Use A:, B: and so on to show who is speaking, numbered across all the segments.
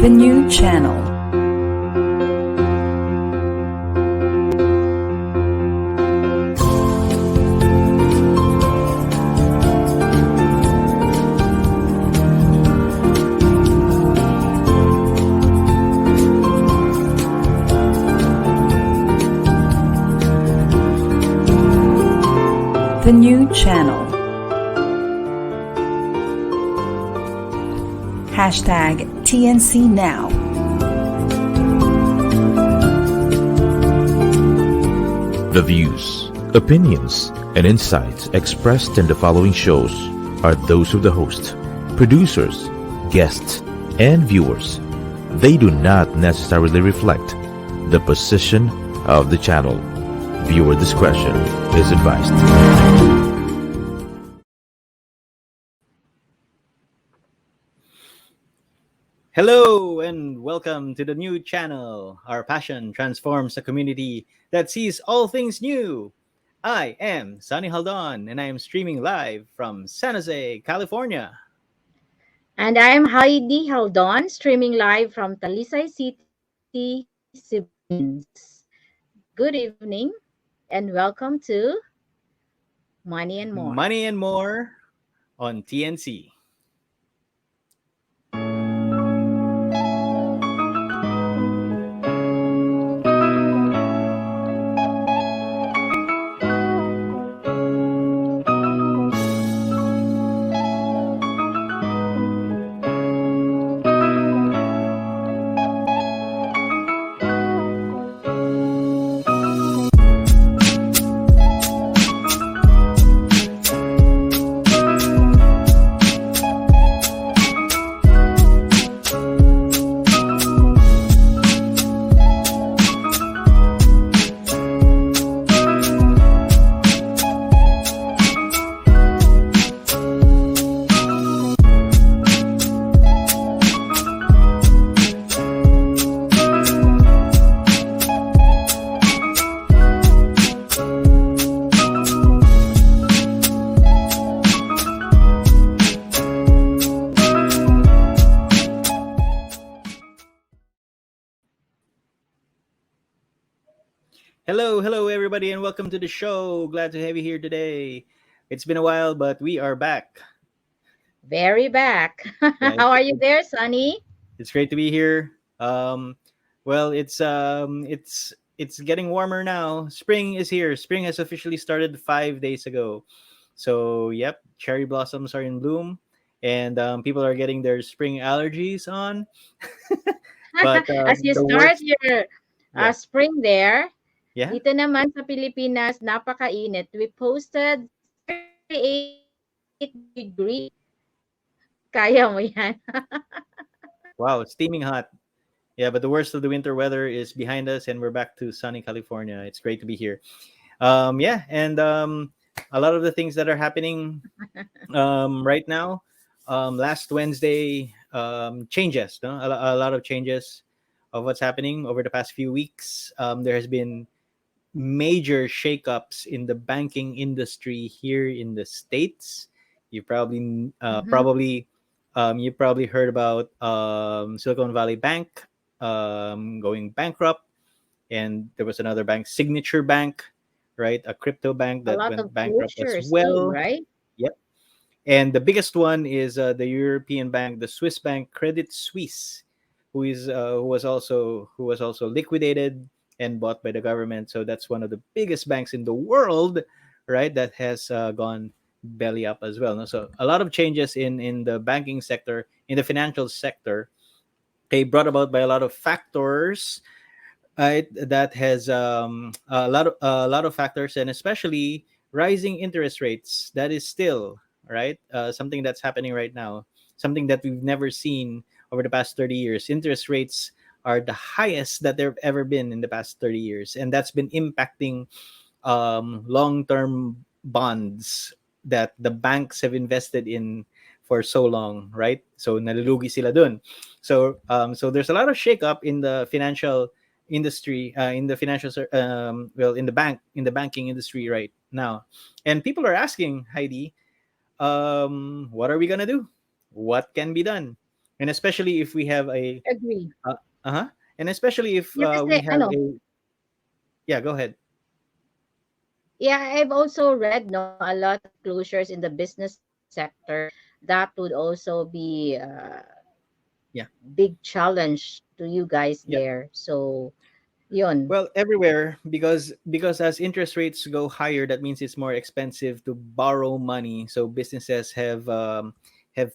A: The new channel. The new channel. Hashtag TNC Now.
B: The views, opinions, and insights expressed in the following shows are those of the host, producers, guests, and viewers. They do not necessarily reflect the position of the channel. Viewer discretion is advised.
C: Hello and welcome to the new channel. Our passion transforms a community that sees all things new. I am Sonny Jaldon and I am streaming live from San Jose, California.
D: And I'm Haydee Jaldon, streaming live from Talisay City, Cebu province. Good evening and welcome to Money and More.
C: Money and more on TNC. Hello everybody and welcome to the show. Glad to have you here today. It's been a while but we are back.
D: Very back.
C: Yeah,
D: How are you there, Sonny?
C: It's great to be here. It's getting warmer now. Spring is here. Spring has officially started 5 days ago. So yep, cherry blossoms are in bloom, and people are getting their spring allergies on. But
D: As you
C: the
D: start
C: worst,
D: your
C: yeah,
D: spring there,
C: yeah.
D: dito naman sa Pilipinas, napakainit. We posted 38 degree. Kaya mo yan.
C: Wow, steaming hot. Yeah, but the worst of the winter weather is behind us, and we're back to sunny California. It's great to be here. Yeah, and a lot of the things that are happening right now. Last Wednesday, changes. No? A lot of changes of what's happening over the past few weeks. There has been major shakeups in the banking industry here in the States. You probably
D: Mhm.
C: you probably heard about Silicon Valley Bank going bankrupt, and there was another bank, Signature Bank, right, a crypto bank
D: A
C: that
D: lot
C: went
D: of
C: bankrupt as
D: closures too,
C: well.
D: right?
C: Yep. And the biggest one is the European bank, the Swiss bank Credit Suisse, who was also liquidated and bought by the government. So that's one of the biggest banks in the world, right? That has gone belly up as well. No? So a lot of changes in the banking sector, in the financial sector, they brought about by a lot of factors, right? That has a lot of factors, and especially rising interest rates. That is still right something that's happening right now, something that we've never seen over the past 30 years. Interest rates are the highest that they've ever been in the past 30 years, and that's been impacting long-term bonds that the banks have invested in for so long, right? So nalulugi sila dun. So there's a lot of shakeup in the financial industry, in the in the banking industry right now, and people are asking, Heidi, what are we gonna do? What can be done? and especially if we have a
D: Agree.
C: uh huh, and especially if
D: Yeah,
C: we
D: kasi
C: have
D: ano,
C: a yeah. Go ahead.
D: yeah, I've also read no a lot of closures in the business sector that would also be
C: Yeah.
D: big challenge to you guys
C: Yeah.
D: there. So, yun.
C: Well, everywhere because as interest rates go higher, that means it's more expensive to borrow money. So businesses have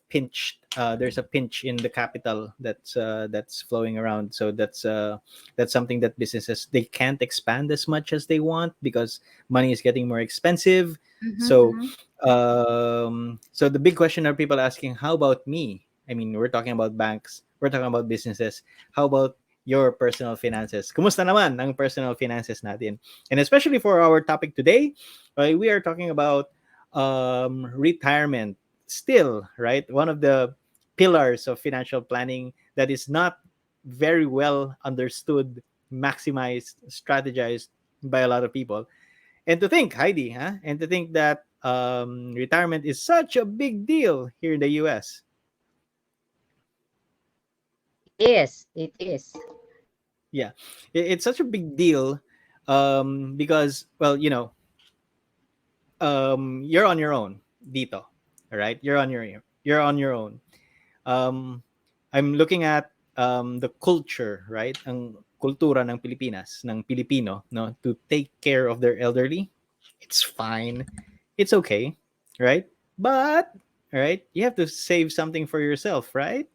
C: pinched. There's a pinch in the capital that's flowing around. So that's something that businesses they can't expand as much as they want because money is getting more expensive. So
D: Mm-hmm.
C: so the big question are people asking, how about me? I mean, we're talking about banks, we're talking about businesses. How about your personal finances? Kumusta naman ang personal finances natin? And especially for our topic today, we are talking about retirement. Still, right? One of the pillars of financial planning that is not very well understood, maximized, strategized by a lot of people. And to think, Heidi, huh? And to think that retirement is such a big deal here in the US.
D: It is. It is.
C: Yeah, it's such a big deal because, well, you're on your own, dito. All right, you're on your own. Um, I'm looking at the culture, right? Ang kultura ng Pilipinas, ng Pilipino, no, to take care of their elderly. It's fine. It's okay, right? But, right, you have to save something for yourself, right?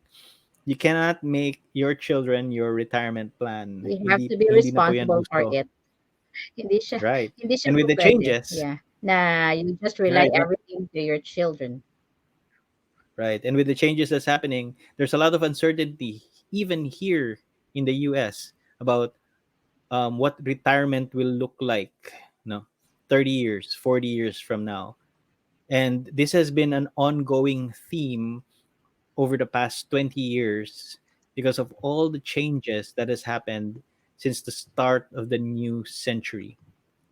C: You cannot make your children your retirement plan.
D: We have
C: Hindi
D: to be
C: hindi na po yan
D: responsible for
C: uso.
D: it. Hindi siya,
C: Right.
D: hindi siya
C: And with
D: po
C: the
D: pwede.
C: changes,
D: Yeah. Na you just rely
C: right,
D: everything to your children.
C: right. And with the changes that's happening, there's a lot of uncertainty, even here in the US, about what retirement will look like, no, 30 years, 40 years from now. And this has been an ongoing theme over the past 20 years because of all the changes that has happened since the start of the new century.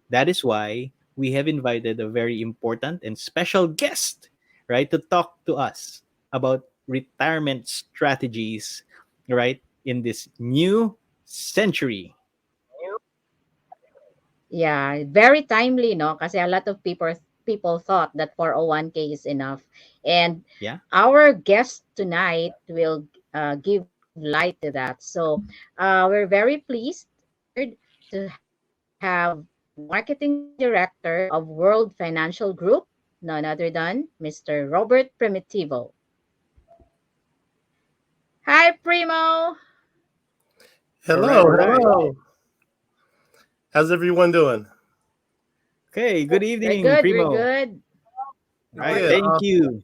C: That is why we have invited a very important and special guest, right, to talk to us about retirement strategies, right, in this new century.
D: Yeah, very timely, no? Kasi a lot of people thought that 401k is enough. And
C: Yeah.
D: our guest tonight will give light to that. So we're very pleased and honored to have Marketing Director of World Financial Group, none other than Mr. Robert Primitivo. Hi, Primo.
C: All right.
E: Hello,
C: All right.
E: hello. How's everyone doing?
C: Okay. Good
D: We're
C: evening,
D: good. We're
C: Primo.
D: good.
C: All
D: How
C: right.
D: are
E: Good.
D: you?
C: Thank you.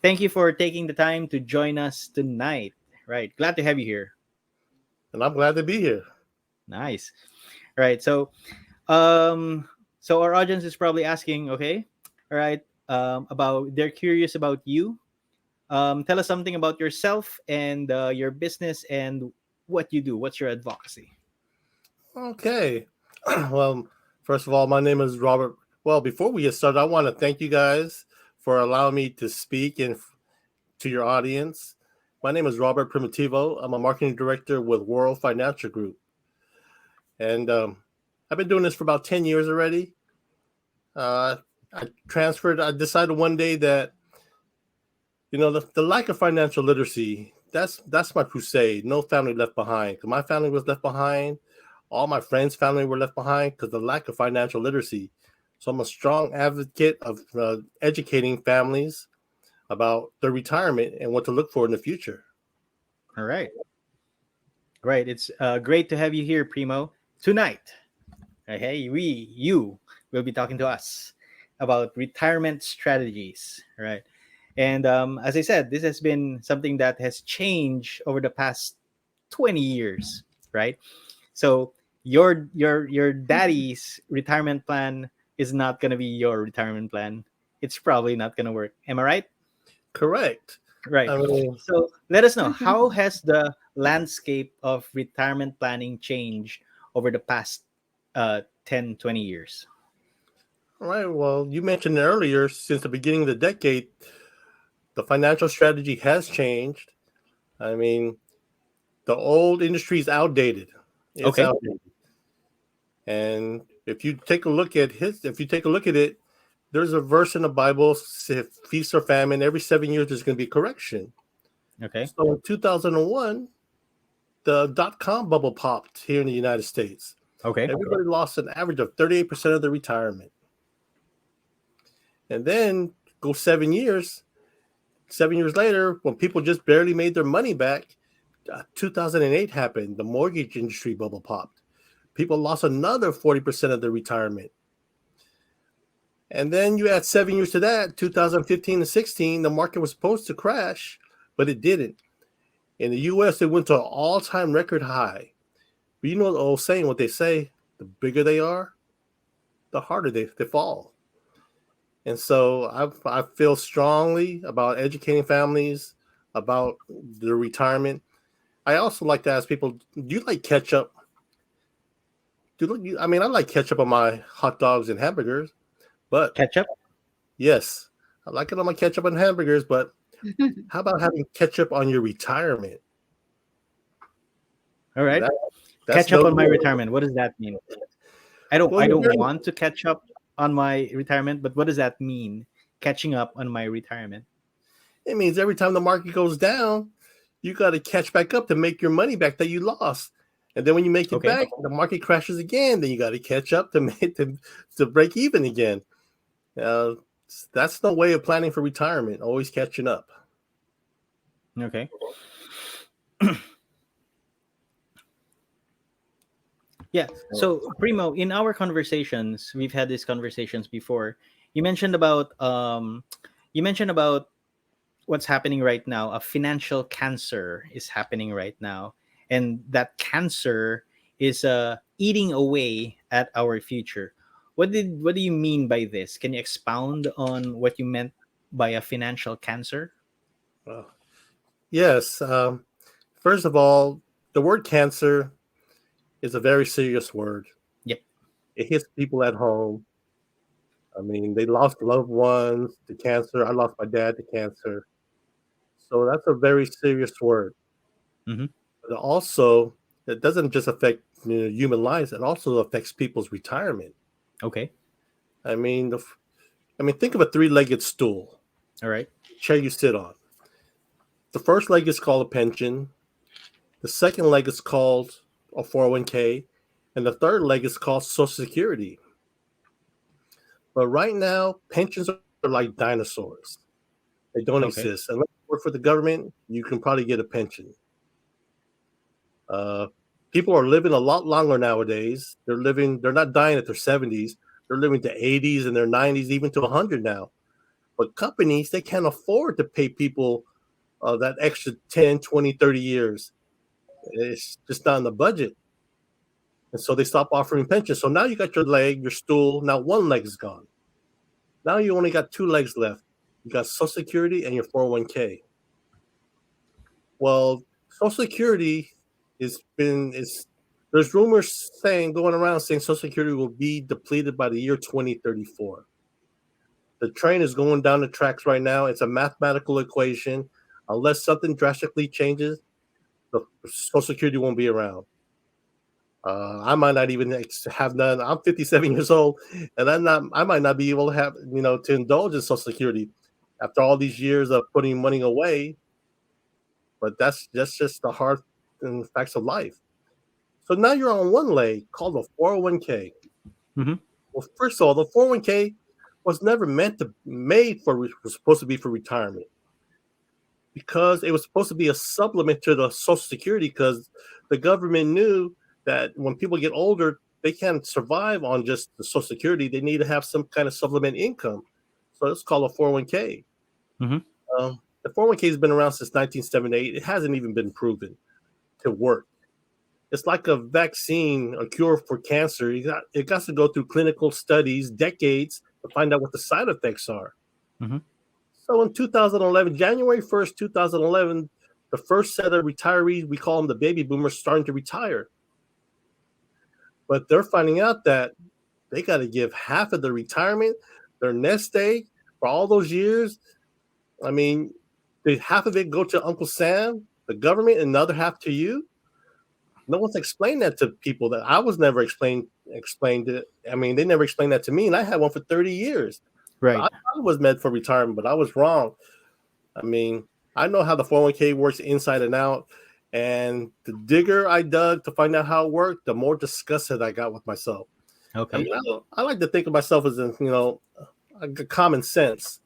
C: Thank you for taking the time to join us tonight. Right. Glad to have you here.
E: And I'm glad to be here.
C: Nice. Right. Um, so our audience is probably asking, okay, all right, about they're curious about you. Tell us something about yourself and your business and what you do. What's your advocacy?
E: Okay. Well, first of all, my name is Robert. Well, before we get started, I want to thank you guys for allowing me to speak and to your audience. My name is Robert Primitivo. I'm a marketing director with World Financial Group. And I've been doing this for about 10 years already. Uh, I decided one day that, the lack of financial literacy, that's my crusade. No family left behind. 'Cause my family was left behind. All my friends' family were left behind because of the lack of financial literacy. So I'm a strong advocate of educating families about their retirement and what to look for in the future.
C: All right. Great. It's great to have you here, Primo, tonight. Okay. You will be talking to us about retirement strategies. Right. And as I said, this has been something that has changed over the past 20 years, right? So your daddy's retirement plan is not gonna be your retirement plan. It's probably not gonna work. Am I right?
E: Correct.
C: Right.
E: I mean,
C: So let us know, how has the landscape of retirement planning changed over the past 10, 20 years?
E: all right. Well, you mentioned earlier, since the beginning of the decade, the financial strategy has changed. I mean, the old industry is outdated. It's
C: Okay.
E: outdated. And if you take a look at it, there's a verse in the Bible, if feast or famine, every 7 years there's going to be correction.
C: Okay.
E: So in 2001, the dot-com bubble popped here in the United States.
C: Okay.
E: Everybody lost an average of 38% of their retirement. And then go 7 years. 7 years later, when people just barely made their money back, 2008 happened. The mortgage industry bubble popped. People lost another 40% of their retirement. And then you add 7 years to that, 2015 and 16, the market was supposed to crash, but it didn't. In the U.S., it went to an all-time record high. But you know the old saying, what they say, the bigger they are, the harder they fall. And so I feel strongly about educating families, about their retirement. I also like to ask people, do you like ketchup? I like ketchup on my hot dogs and hamburgers, but
C: Ketchup.
E: yes, I like it on my ketchup and hamburgers, but how about having ketchup on your retirement?
C: All right.
E: That's
C: Catch up
E: no
C: on my
E: good.
C: retirement. What does that mean? I don't
E: Well,
C: I
E: you're
C: don't
E: very,
C: want to catch up on my retirement, but what does that mean? Catching up on my retirement.
E: it means every time the market goes down, you got to catch back up to make your money back that you lost. And then when you make it
C: Okay.
E: back, the market crashes again. Then you got to catch up to make to break even again. Uh, that's no way of planning for retirement. Always catching up.
C: Okay. Yeah. So Primo, in our conversations, we've had these conversations before. You mentioned about what's happening right now. A financial cancer is happening right now, and that cancer is eating away at our future. What do you mean by this? Can you expound on what you meant by a financial cancer?
E: Well, yes. First of all, the word cancer is a very serious word.
C: Yep.
E: It hits people at home. I mean, they lost loved ones to cancer. I lost my dad to cancer. So that's a very serious word.
C: Mm-hmm.
E: But also, it doesn't just affect human lives. It also affects people's retirement.
C: Okay.
E: I mean, think of a three-legged stool,
C: All right.
E: chair you sit on. The first leg is called a pension. The second leg is called a 401k, and the third leg is called Social Security. But right now, pensions are like dinosaurs. They don't
C: Okay.
E: exist. Unless you work for the government, you can probably get a pension. Uh, People are living a lot longer nowadays. They're not dying at their 70s. They're living to 80s and their 90s, even to 100 now. But companies, they can't afford to pay people that extra 10, 20, 30 years. It's just not in the budget. And so they stop offering pensions. So now you got your stool. Now one leg is gone. Now you only got two legs left. You got Social Security and your 401k. Well, Social Security is there's rumors going around saying Social Security will be depleted by the year 2034. The train is going down the tracks right now. It's a mathematical equation. Unless something drastically changes, the Social Security won't be around. I might not even have none. I'm 57 years old, and I might not be able to have to indulge in Social Security after all these years of putting money away. But that's just the hard facts of life. So now you're on one leg called a 401k.
C: Mm-hmm.
E: Well, first of all, the 401k was never was supposed to be for retirement, because it was supposed to be a supplement to the Social Security, because the government knew that when people get older, they can't survive on just the Social Security. They need to have some kind of supplement income. So it's called a 401k.
C: Mm-hmm.
E: The 401k has been around since 1978. It hasn't even been proven to work. It's like a vaccine, a cure for cancer. It got to go through clinical studies, decades, to find out what the side effects are.
C: Mm-hmm.
E: So in 2011, January 1st, 2011, the first set of retirees, we call them the baby boomers, starting to retire. But they're finding out that they got to give half of their retirement, their nest egg, for all those years. I mean, did half of it go to Uncle Sam? the government and the other half to you. No one's explained that to people. That I was never explained it. I mean, they never explained that to me, and I had one for 30 years. I
C: Right.
E: thought it was meant for retirement, but I was wrong. I mean, I know how the 401k works inside and out, and the digger I dug to find out how it worked, the more disgusted I got with myself. I
C: Okay.
E: mean, I like to think of myself as a common sense.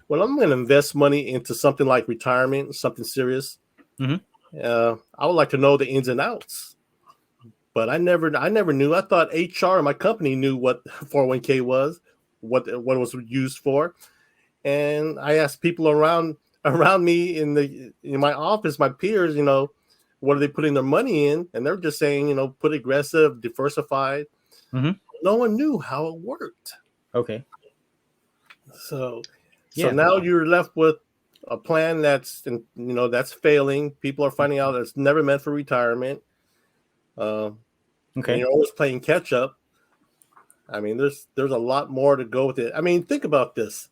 E: When I'm going to invest money into something like retirement, something serious,
C: Mhm.
E: I would like to know the ins and outs. But I never knew. I thought HR in my company knew what 401k was, what it was used for, and I asked people around me in my office, my peers, what are they putting their money in, and they're just saying, put aggressive, diversified.
C: Mhm.
E: No one knew how it worked.
C: Okay.
E: So, so
C: Yeah.
E: now you're left with a plan that's failing. People are finding out it's never meant for retirement, and
C: Okay.
E: you're always playing catch up. I mean, there's a lot more to go with it. I mean, think about this.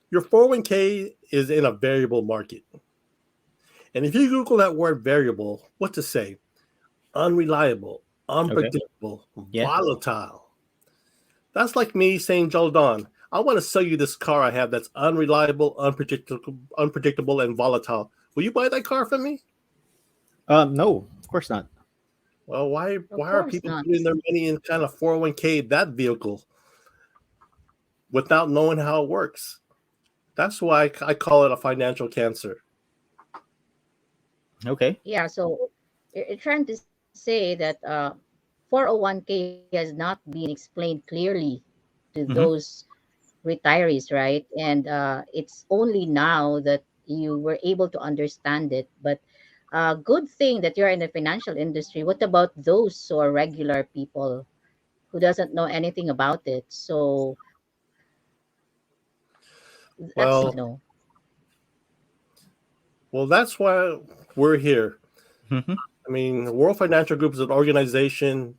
E: Your 401k is in a variable market. And if you Google that word variable, what to say? Unreliable,
C: Okay.
E: unpredictable,
C: Yeah.
E: volatile. That's like me saying, Jaldon, I want to sell you this car I have that's unreliable, unpredictable, and volatile. Will you buy that car from me?
C: No, of course not.
E: Well,
D: Of
E: why are
D: course
E: people
D: not.
E: putting their money in kind of 401k, that vehicle, without knowing how it works? That's why I call it a financial cancer.
C: Okay.
D: Yeah, so you're trying to say that 401k has not been explained clearly to
C: Mhm.
D: those retirees, right? And it's only now that you were able to understand it. But good thing that you're in the financial industry. What about those who are regular people who doesn't know anything about it? So that's what I
E: Well,
D: want to know.
E: that's why we're here.
C: Mhm.
E: I mean, the World Financial Group is an organization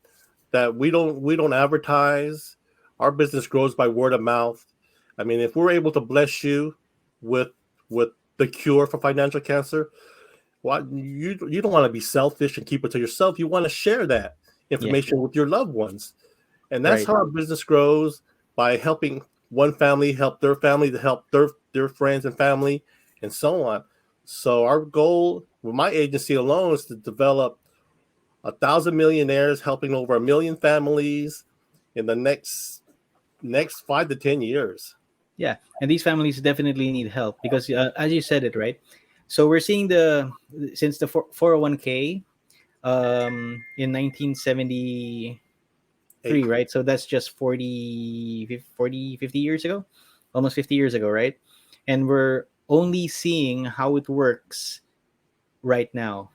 E: that we don't advertise. Our business grows by word of mouth. I mean, if we're able to bless you with with the cure for financial cancer, what you don't want to be selfish and keep it to yourself. You want to share that
C: Yeah.
E: information with your loved ones. And that's
C: Right.
E: how our business grows, by helping one family help their family to help their friends and family, and so on. So our goal with my agency alone is to develop 1,000 millionaires, helping over 1 million families in the next 5 to 10 years.
C: Yeah. And these families definitely need help because, as you said it, right? So we're seeing the since the 401k in 1973,
E: Eight.
C: right? So that's just 50 years ago, almost 50 years ago, right? And we're only seeing how it works right now.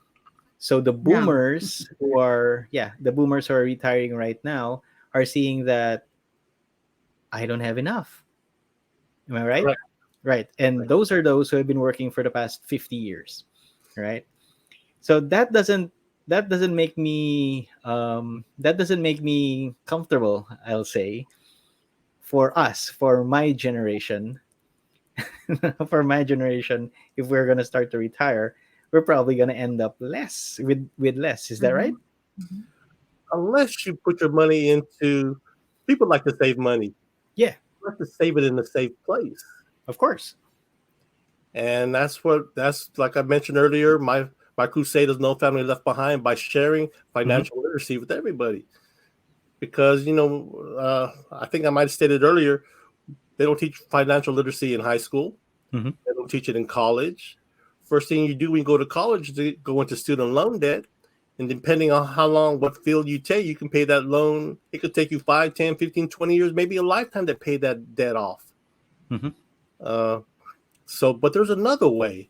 C: So
D: Now,
C: the boomers who are retiring right now are seeing that I don't have enough. Am I right?
E: Correct.
C: Right. And those are those who have been working for the past 50 years, right? So that doesn't make me comfortable, I'll say, for us, for my generation. For my generation, if we're going to start to retire, we're probably going to end up less with less. Is that right?
D: mhm, mhm.
E: Unless you put your money into, people like to save money.
C: Yeah,
E: You have to save it in a safe place.
C: of course.
E: And that's like I mentioned earlier, my crusade is no family left behind, by sharing
C: Hmm.
E: financial literacy with everybody. Because I think I might have stated earlier, they don't teach financial literacy in high school.
C: Hmm.
E: They don't teach it in college. First thing you do when you go to college is to go into student loan debt. And depending on how long, what field you take, you can pay that loan. It could take you 5, 10, 15, 20 years, maybe a lifetime to pay that debt off.
C: Hmm.
E: Uh, but there's another way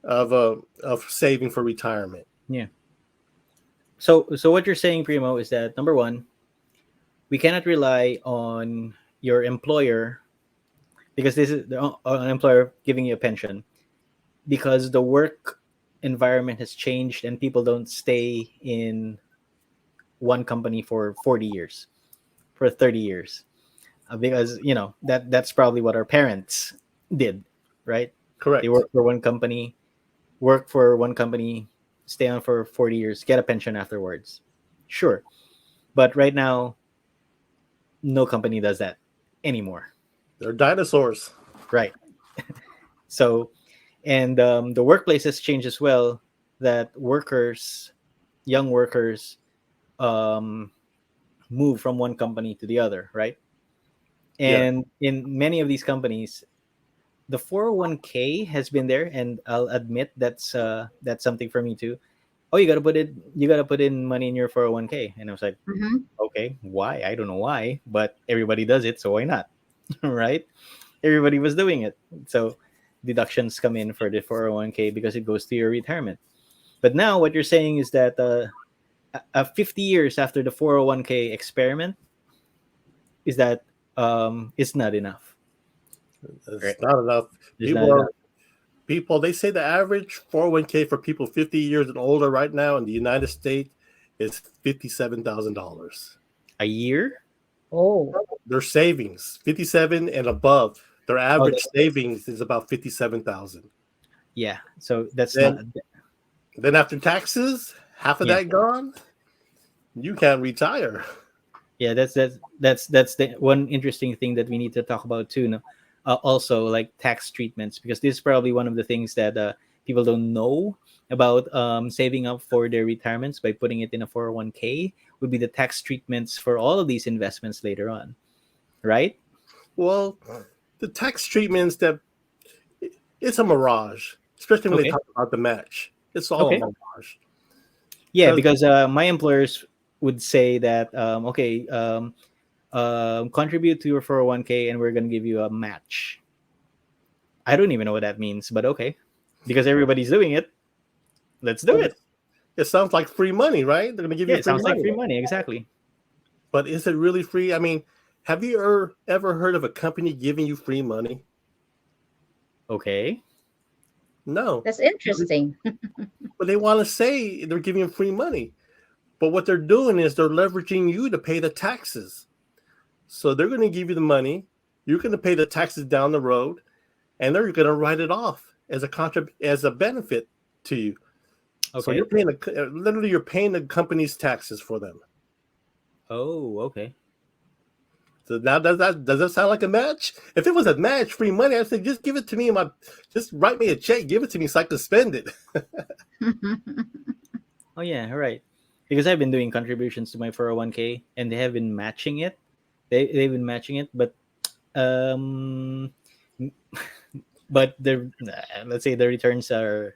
E: of saving for retirement.
C: Yeah. So what you're saying, Primo, is that number one, we cannot rely on your employer because this is an employer giving you a pension because the work environment has changed and people don't stay in one company for 40 years, for 30 years, because that's probably what our parents did, right? They
E: Correct.
C: worked for one company, work for one company, stay on for 40 years, get a pension afterwards. Sure. But right now, no company does that anymore.
E: They're dinosaurs.
C: Right. So, and the workplace has changed as well, that workers, young workers, um, move from one company to the other, right?
E: Yeah.
C: And in many of these companies, the 401k has been there, and I'll admit that's something for me too. Oh, you gotta put in money in your 401k. And I was like,
D: Mm-hmm.
C: okay, why? I don't know why, but everybody does it, so why not? Right? Everybody was doing it. So deductions come in for the 401k because it goes to your retirement. But now what you're saying is that 50 years after the 401k experiment, is that it's not enough.
E: It's
C: Right?
E: not enough.
C: It's not
E: People
C: enough.
E: are people. They say the average 401k for people 50 years and older right now in the United States is $57,000.
C: A year?
D: Oh.
E: Their savings 57 and above. Their
C: Oh,
E: average savings is about 57,000.
C: yeah. So that's not.
E: Then after taxes, half of
C: Yeah.
E: that gone. You can't retire.
C: Yeah, that's the one interesting thing that we need to talk about too. No, also like tax treatments, because this is probably one of the things that people don't know about saving up for their retirements by putting it in a 401k, would be the tax treatments for all of these investments later on, right?
E: Well, the tax treatments that it's a mirage, especially when they
C: Okay.
E: talk about the match. It's all a
C: Okay.
E: mirage.
C: Yeah,
E: Because
C: because my employers would say that okay, contribute to your 401k and we're gonna give you a match. I don't even know what that means, but okay, because everybody's doing it, let's do it.
E: it sounds like free money, right? They're going to give
C: Yeah,
E: you
C: it
E: free
C: sounds like
E: money.
C: free money. Exactly.
E: But is it really free? I mean, have you ever heard of a company giving you free money?
C: Okay.
E: No.
D: That's interesting.
E: But they want to say they're giving you free money. But what they're doing is they're leveraging you to pay the taxes. So they're going to give you the money. You're going to pay the taxes down the road, and they're going to write it off as as a benefit to you. So
C: Okay.
E: you're paying the company's taxes for them.
C: Oh, okay.
E: So now does that sound like a match? If it was a match, free money, I'd say just give it to me. Just write me a check, give it to me so I can spend it.
C: Oh yeah, right. Because I've been doing contributions to my 401k, and they have been matching it. They've been matching it, um, but the let's say the returns are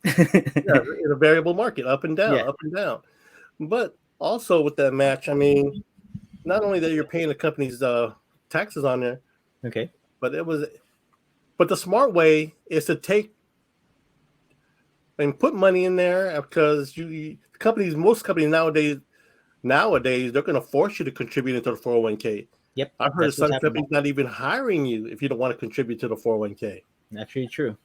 E: Yeah, in a variable market, up and down,
C: yeah.
E: up and down. But also with that match, I mean, not only that you're paying the company's taxes on there,
C: Okay.
E: but but the smart way is to take and put money in there because most companies nowadays they're going to force you to contribute into the 401k.
C: Yep.
E: I've heard of
C: That's what's
E: some
C: happening.
E: companies not even hiring you if you don't want to contribute to the 401k.
C: Actually, true.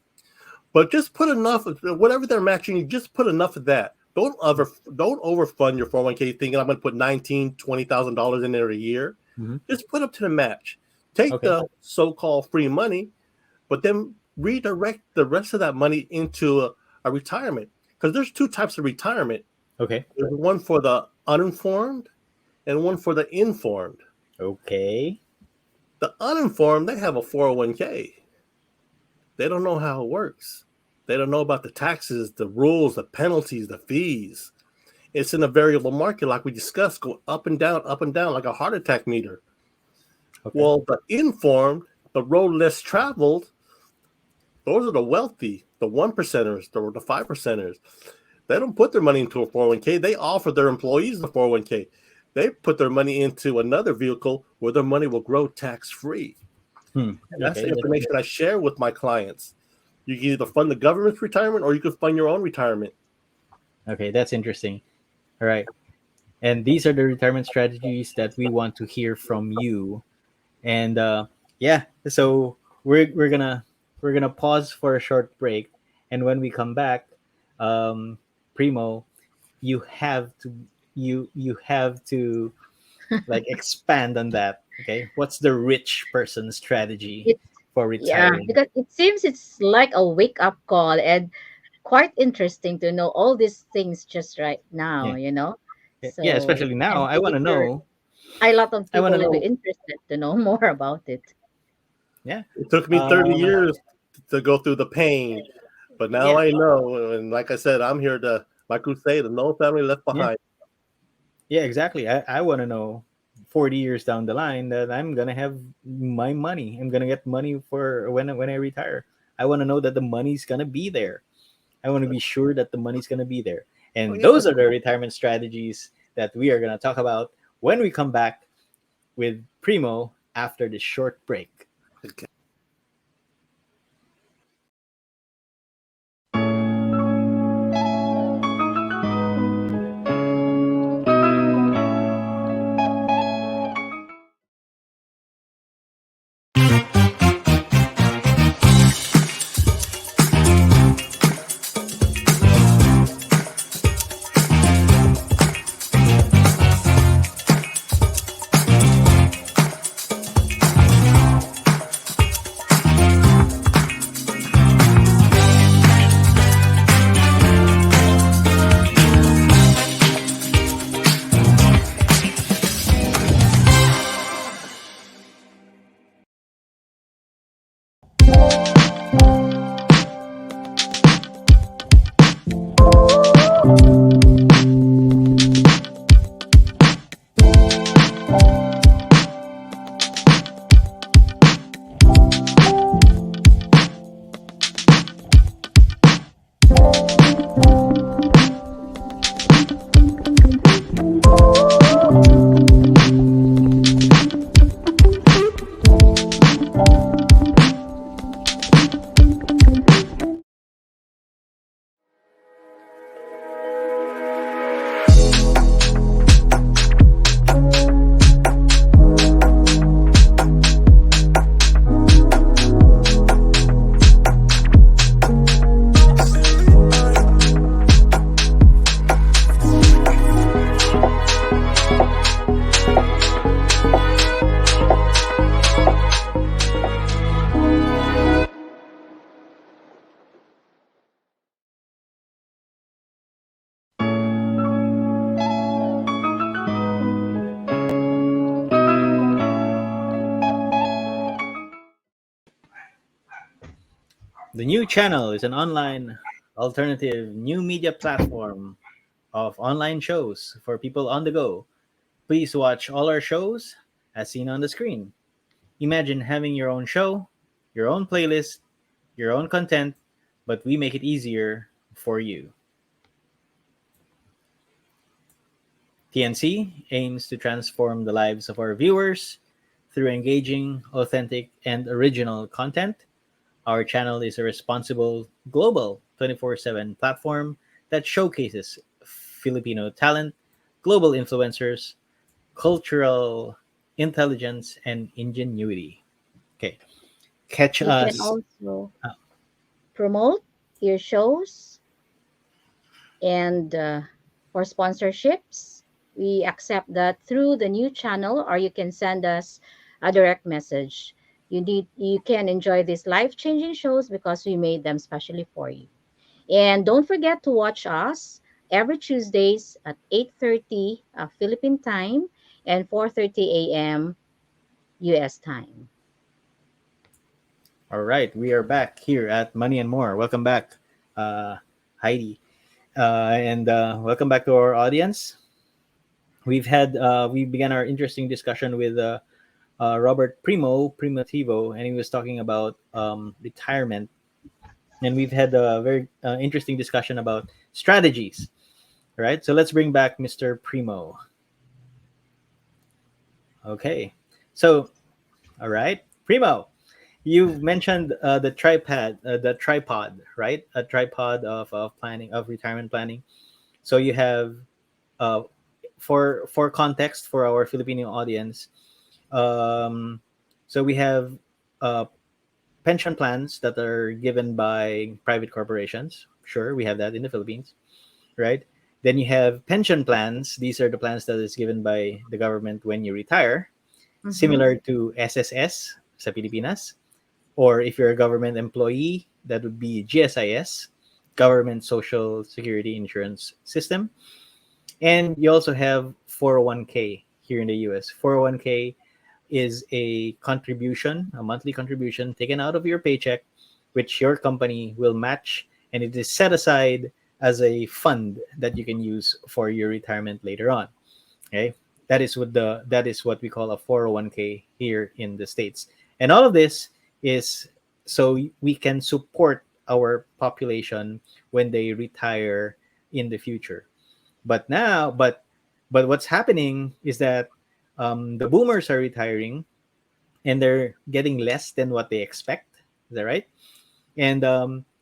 E: But just put enough of whatever they're matching you, just put enough of that. Don't overfund your 401k thinking I'm going to put $20,000 in there a year.
C: Hmm.
E: Just put up to the match. Take
C: Okay.
E: the so-called free money, but then redirect the rest of that money into a retirement. Because there's two types of retirement.
C: Okay.
E: There's one for the uninformed and one for the informed.
C: Okay.
E: The uninformed, they have a 401k. They don't know how it works. They don't know about the taxes, the rules, the penalties, the fees. It's in a variable market, like we discussed, go up and down, like a heart attack meter.
C: Okay.
E: Well, the informed, the road less traveled, those are the wealthy, the 1%ers, the 5%ers. They don't put their money into a 401k. They offer their employees the 401k. They put their money into another vehicle where their money will grow tax-free. And that's
C: Okay.
E: the information I share with my clients. You can either fund the government's retirement or you can fund your own retirement.
C: Okay. That's interesting. All right. And these are the retirement strategies that we want to hear from you. And yeah, so we're gonna pause for a short break, and when we come back, Primo, you have to you have to like expand on that. Okay, what's the rich person strategy?
D: It's
C: for
D: Yeah,
C: retiring.
D: because it seems it's like a wake up call and quite interesting to know all these things just right now,
C: Yeah.
D: you know.
C: Yeah,
D: So,
C: especially now.
D: and
C: I want
D: if
C: to
D: you're
C: know.
D: a lot of
C: I want
D: people
C: to
D: will be
C: know.
D: interested to know more about it.
C: Yeah.
E: It took me 30
C: Um.
E: years to go through the pain, but now
C: Yeah.
E: I know. And like I said, I'm here to my crusade, no family left
C: Yeah.
E: behind.
C: Yeah. Exactly. I want to know 40 years down the line that I'm gonna have my money. I'm gonna get money for when I retire. I want to know that the money's gonna be there. I want to be sure that the money's gonna be there.
E: Oh,
C: And
E: yeah.
C: those are the retirement strategies that we are gonna talk about when we come back with Primo after this short break.
E: Okay.
C: The new channel is an online alternative new media platform of online shows for people on the go. Please watch all our shows as seen on the screen. Imagine having your own show, your own playlist, your own content, but we make it easier for you. TNC aims to transform the lives of our viewers through engaging, authentic, and original content. Our channel is a responsible, global 24/7 platform that showcases Filipino talent, global influencers, cultural intelligence, and ingenuity. Okay, catch
D: You can
C: us.
D: also
C: uh,
D: promote your shows and for sponsorships. We accept that through the new channel, or you can send us a direct message. You can enjoy these life-changing shows because we made them specially for you. And don't forget to watch us every Tuesdays at 8:30 Philippine time and 4:30 a.m. US time.
C: All right, we are back here at Money and More. Welcome back, uh, Heidi, and welcome back to our audience. We began our interesting discussion with Robert Primitivo, and he was talking about retirement. And we've had a very interesting discussion about strategies. Right, so let's bring back Mr. Primo. Okay, so all right, Primo, you mentioned the tripod, right? A tripod of planning of retirement planning. So you have uh, for context for our Filipino audience. Um, so we have uh, pension plans that are given by private corporations. Sure, we have that in the Philippines, right? Then you have pension plans. These are the plans that is given by the government when you retire,
D: Mm-hmm.
C: similar to SSS sa Pilipinas. Or if you're a government employee, that would be GSIS, Government Social Security Insurance System. And you also have 401k here in the US. 401k is a contribution, a monthly contribution taken out of your paycheck, which your company will match, and it is set aside as a fund that you can use for your retirement later on. Okay, that is what we call a 401k here in the States, and all of this is so we can support our population when they retire in the future. But now, but what's happening is that the boomers are retiring and they're getting less than what they expect. Is that right? And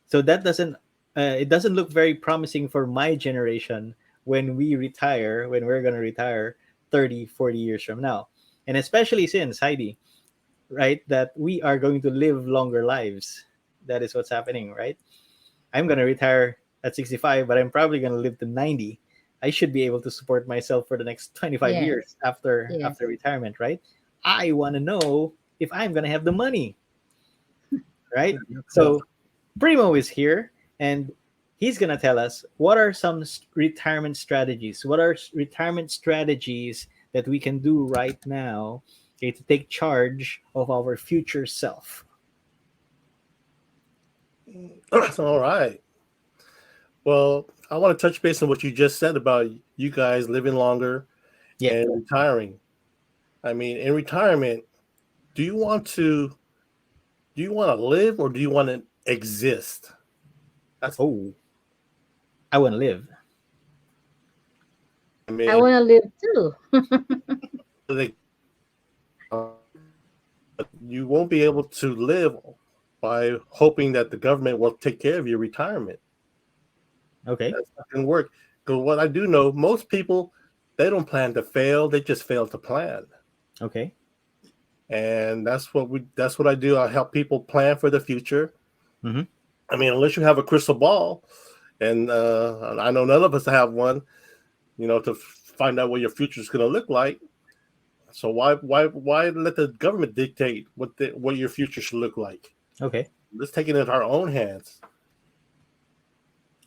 C: so that doesn't it doesn't look very promising for my generation when we retire, when we're going to retire 30, 40 years from now. And especially since, Heidi, right, that we are going to live longer lives. That is what's happening, right? I'm going to retire at 65, but I'm probably going to live to 90. I should be able to support myself for the next 25
D: Yes.
C: years after
D: Yes.
C: retirement, right? I want to know if I'm going to have the money, right?
E: Yeah.
C: So Primo is here and he's going to tell us what are some retirement strategies. What are retirement strategies that we can do right now, okay, to take charge of our future self?
E: All right. Well, I want to touch base on what you just said about you guys living longer
C: Yeah.
E: and retiring. I mean, in retirement, do you want to live or do you want to exist? That's
C: Oh, I want to live.
E: I
D: I
E: mean,
D: want to live too.
E: they- you won't be able to live by hoping that the government will take care of your retirement.
C: Okay.
E: That's not going to work. Because what I do know, most people, they don't plan to fail; they just fail to plan.
C: Okay.
E: And that's what I do. I help people plan for the future.
C: Mm-hmm.
E: I mean, unless you have a crystal ball, and I know none of us have one, to find out what your future is going to look like. So why let the government dictate what your future should look like?
C: Okay.
E: Let's take it into our own hands.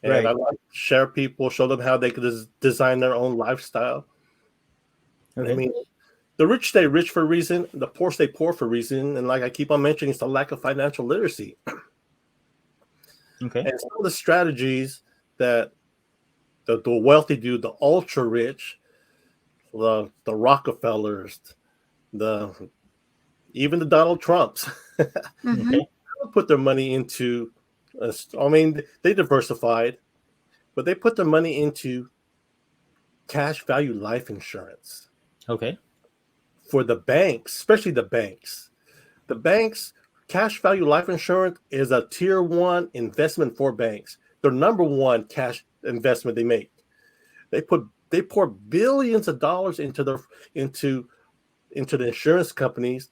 E: And
C: Right.
E: I like to share people, show them how they could design their own lifestyle. I
C: Okay.
E: mean, the rich stay rich for a reason, the poor stay poor for a reason. And like I keep on mentioning, it's the lack of financial literacy.
C: Okay.
E: And some of the strategies that the wealthy do, the ultra rich, the Rockefellers, even the Donald Trumps,
D: Mm-hmm.
C: Okay.
E: put their money into. I mean, they diversified, but they put their money into cash value life insurance
C: Okay.
E: for the banks, especially the banks. The banks, cash value life insurance is a tier one investment for banks. Their number one cash investment they make. They pour billions of dollars into into the insurance companies.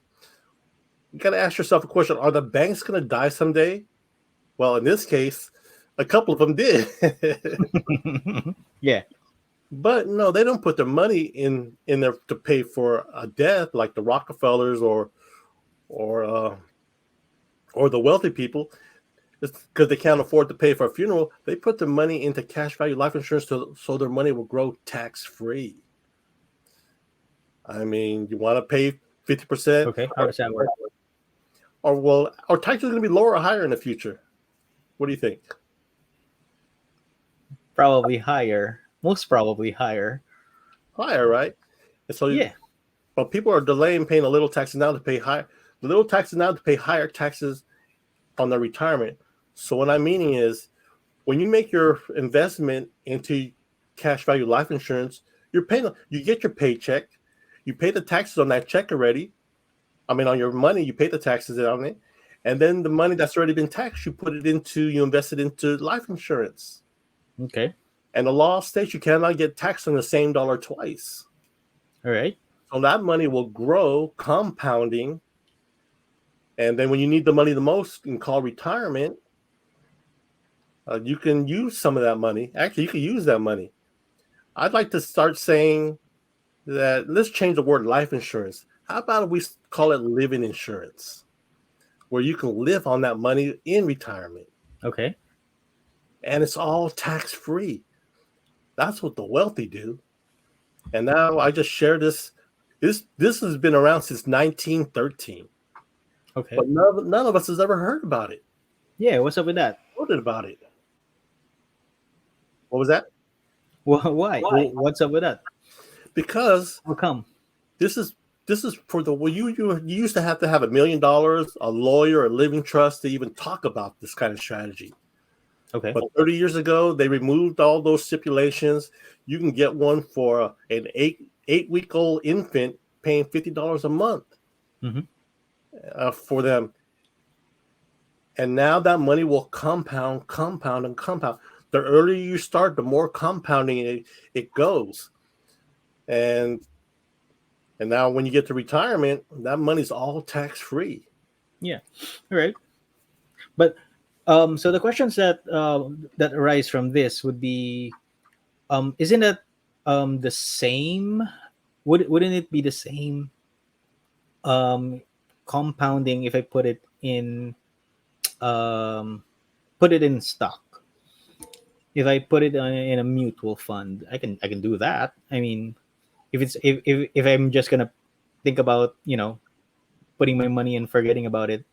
E: You got to ask yourself a question: are the banks going to die someday? Well, in this case, a couple of them did.
C: Yeah.
E: But no, they don't put their money in there to pay for a death like the Rockefellers or the wealthy people. Because they can't afford to pay for a funeral, they put their money into cash value life insurance so their money will grow tax free. I mean, you want to pay 50%,
C: Okay. How does that work?
E: or well, our taxes are going to be lower or higher in the future. What do you think?
C: Probably higher. Most probably higher.
E: Higher, right? And so,
C: Yeah.
E: but people are delaying paying a little taxes now to pay higher taxes on their retirement. So what I'm meaning is, when you make your investment into cash value life insurance, you get your paycheck, you pay the taxes on that check already. I mean, on your money, you pay the taxes on it, and then the money that's already been taxed, you invest it into life insurance.
C: Okay.
E: And the law states you cannot get taxed on the same dollar twice.
C: All right.
E: So that money will grow, compounding. And then when you need the money the most and call retirement, you can use some of that money. Actually, you can use that money. I'd like to start saying that let's change the word life insurance. How about if we call it living insurance? where you can live on that money in retirement.
C: Okay.
E: And it's all tax free. That's what the wealthy do. And now I just share this. This has been around since 1913,
C: Okay.
E: but none of us has ever heard about it.
C: Yeah. What's up with that?
E: What about it? What was that?
C: Why? What's up with that?
E: Because
C: How come?
E: this is for the well, you used to have $1 million, a lawyer, a living trust to even talk about this kind of strategy.
C: Okay.
E: But 30 years ago, they removed all those stipulations. You can get one for an eight-week-old infant paying $50 a month for them. And now that money will compound. The earlier you start, the more compounding it goes. And now when you get to retirement, that money's all tax-free.
C: Yeah. All right. But so the questions that that arise from this would be, isn't it the same? Wouldn't it be the same compounding if I put it in stock? If I put it in a mutual fund, I can do that. I mean, if I'm just gonna think about putting my money and forgetting about it,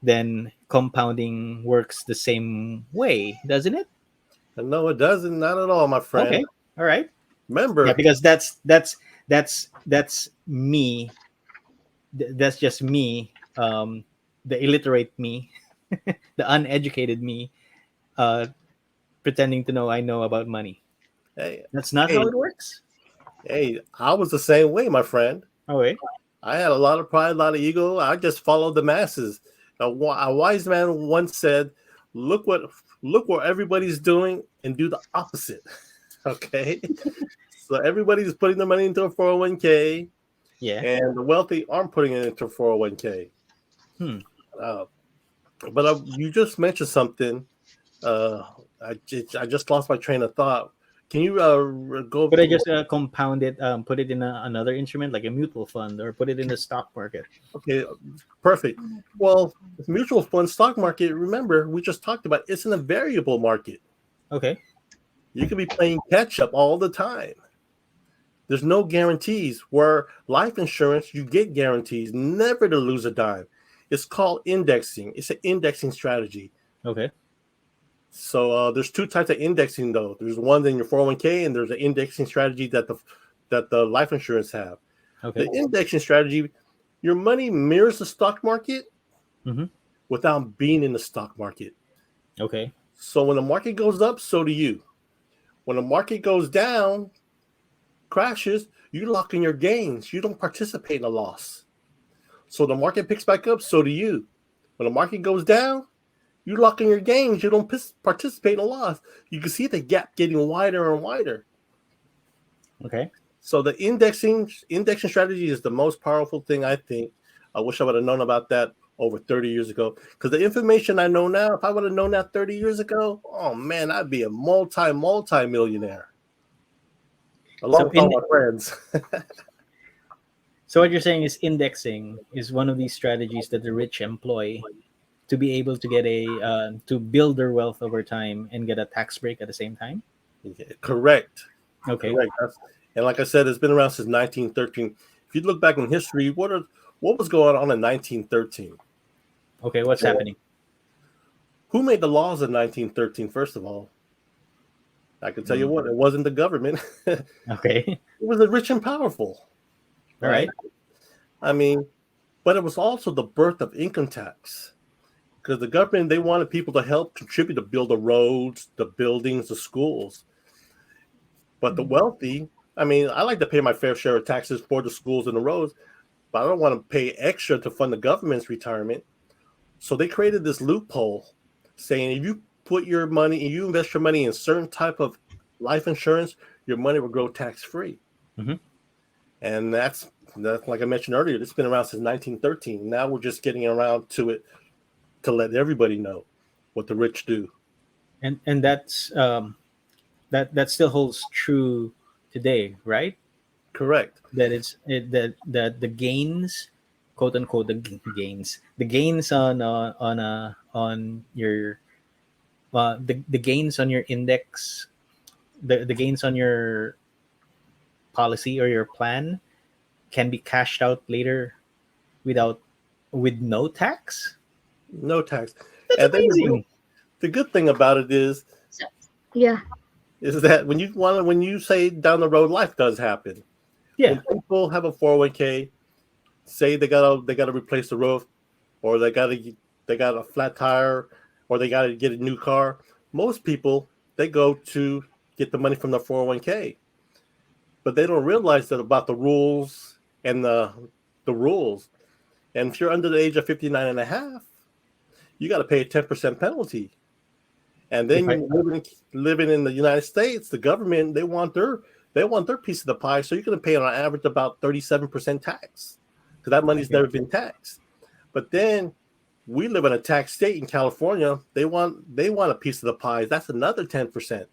C: then compounding works the same way, doesn't it?
E: No, it doesn't. Not at all, my friend.
C: Okay, all right.
E: Remember,
C: Yeah, because that's me. That's just me, the illiterate me, the uneducated me, uh, pretending to know I know about money.
E: hey,
C: That's not
E: hey,
C: how it works.
E: hey, I was the same way, my friend.
C: Oh wait.
E: I had a lot of pride, a lot of ego. I just followed the masses. A wise man once said, "Look what everybody's doing, and do the opposite." Okay, so everybody's putting their money into a 401k,
C: Yeah.
E: and the wealthy aren't putting it into a 401k.
C: Hmm.
E: Uh, but you just mentioned something. Uh, I just lost my train of thought. Can you go?
C: Could I just compound it, put it in another instrument like a mutual fund, or put it in the stock market?
E: Okay, perfect. Well, mutual fund stock market, remember, we just talked about it's in a variable market.
C: Okay.
E: You could be playing catch up all the time. There's no guarantees. Where life insurance, you get guarantees, never to lose a dime. It's called indexing. It's an indexing strategy.
C: Okay.
E: So there's two types of indexing, though. There's one in your 401k, and there's an indexing strategy that the life insurance have.
C: Okay.
E: The indexing strategy, your money mirrors the stock market
C: Mm-hmm.
E: without being in the stock market.
C: Okay.
E: So when the market goes up, so do you. When the market goes down, crashes, you lock in your gains. You don't participate in a loss. So the market picks back up, so do you. When the market goes down, you lock in your gains. You don't participate in a loss. You can see the gap getting wider and wider.
C: Okay.
E: So the indexing strategy is the most powerful thing, I think. I wish I would have known about that over 30 years ago. Because the information I know now, if I would have known that 30 years ago, oh man, I'd be a multi-millionaire. Along with all my friends.
C: So what you're saying is indexing is one of these strategies that the rich employ to be able to get to build their wealth over time and get a tax break at the same time.
E: Correct.
C: Okay.
E: Correct. And like I said, it's been around since 1913. If you look back in history, what was going on in 1913?
C: Okay, what's happening?
E: Who made the laws in 1913? First of all, I can tell you what, it wasn't the government.
C: Okay.
E: It was the rich and powerful.
C: All right.
E: I mean, but it was also the birth of income tax. Because the government, they wanted people to help contribute to build the roads, the buildings, the schools. But the wealthy, I mean, I like to pay my fair share of taxes for the schools and the roads, but I don't want to pay extra to fund the government's retirement. So they created this loophole saying if you put your money, if you invest your money in certain type of life insurance, your money will grow tax-free.
C: Mm-hmm.
E: And that's like I mentioned earlier, it's been around since 1913. Now we're just getting around to it to let everybody know what the rich do.
C: And that's that still holds true today, right?
E: Correct.
C: That the gains quote unquote the gains on your the gains on your index, the gains on your policy or your plan can be cashed out later without with no tax.
E: No tax.
C: That's
E: And then
C: amazing.
E: the good thing about it
D: So, yeah.
E: is that when you say down the road, life does happen.
C: Yeah.
E: When people have a 401k, say they gotta replace the roof, or they got a flat tire, or they gotta get a new car. Most people, they go to get the money from the 401k, but they don't realize that about the rules and the rules. And if you're under the age of 59 and a half, you got to pay a 10% penalty. And
C: If
E: then
C: I
E: you living in the United States, the government, they want their piece of the pie. So you're going to pay on average about 37% tax, because that money's
C: okay.
E: never been taxed. But then we live in a tax state in California. They want a piece of the pie. That's another 10%.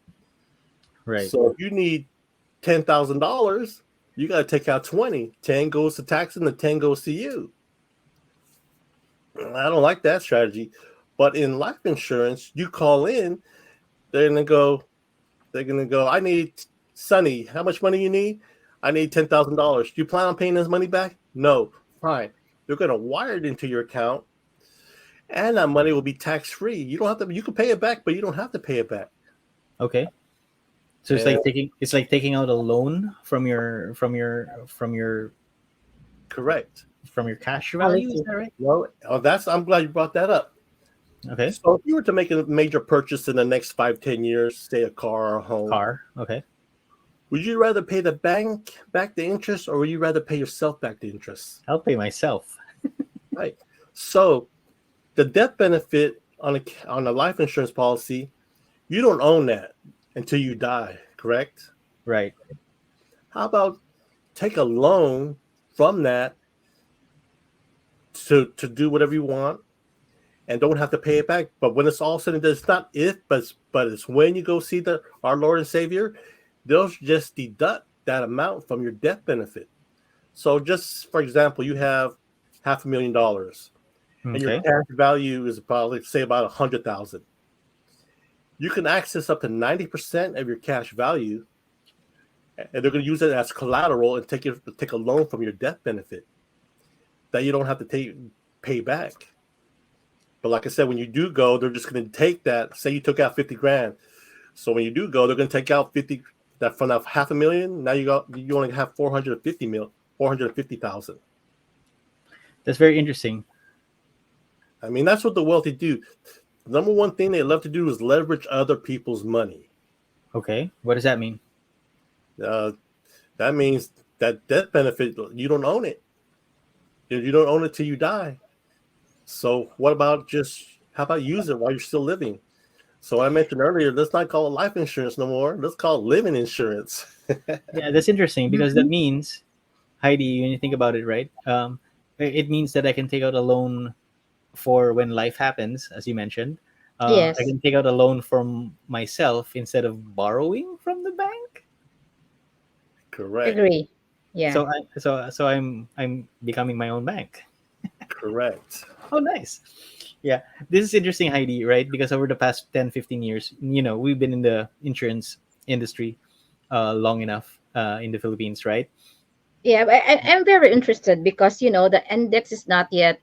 C: Right.
E: So if you need $10,000, you got to take out 20. 10 goes to tax, and the 10 goes to you. I don't like that strategy. But in life insurance, you call in, they're gonna go, I need Sonny, how much money you need? I need $10,000. Do you plan on paying this money back? No. Fine. They're gonna wire it into your account, and that money will be tax free. You don't have to, you can pay it back, but you don't have to pay it back.
C: Okay. So it's
E: And
C: like taking out a loan
E: correct.
C: from your cash value. Is
D: Policy.
C: that right?
E: Well, I'm glad you brought that up.
C: Okay.
E: So if you were to make a major purchase in the next 5-10 years, say a car or a home,
C: Car. Okay.
E: would you rather pay the bank back the interest, or would you rather pay yourself back the interest?
C: I'll pay myself.
E: Right. So the death benefit on a life insurance policy, you don't own that until you die, correct?
C: Right.
E: How about take a loan from that to do whatever you want, and don't have to pay it back. But when it's all said and done, it's not if, but it's when you go see our Lord and Savior, they'll just deduct that amount from your death benefit. So just for example, you have $500,000, and your
C: Okay.
E: cash value is probably, say, about 100,000. You can access up to 90% of your cash value, and they're going to use it as collateral and take a loan from your death benefit that you don't have to pay back. But like I said, when you do go, they're just going to take that. Say you took out 50 grand. So when you do go, they're going to take out 50 that from that 500,000. Now you only have 450,000.
C: That's very interesting.
E: I mean, that's what the wealthy do. The number one thing they love to do is leverage other people's money.
C: Okay. What does that mean?
E: Uh, that means that death benefit, you don't own it. You don't own it till you die. So how about use it while you're still living? So I mentioned earlier, let's not call it life insurance no more. Let's call it living insurance.
C: Yeah, that's interesting because that
D: Mhm.
C: means, Heidi, when you think about it, right? It means that I can take out a loan for when life happens, as you mentioned. I
D: Yes.
C: can take out a loan from myself instead of borrowing from the bank.
E: Correct.
D: Agree. Yeah.
C: So I'm becoming my own bank.
E: Correct.
C: Oh, nice. Yeah, this is interesting, Heidi, right? Because over the past 10, 15 years, we've been in the insurance industry long enough in the Philippines, right?
D: Yeah, I'm very interested because the index is not yet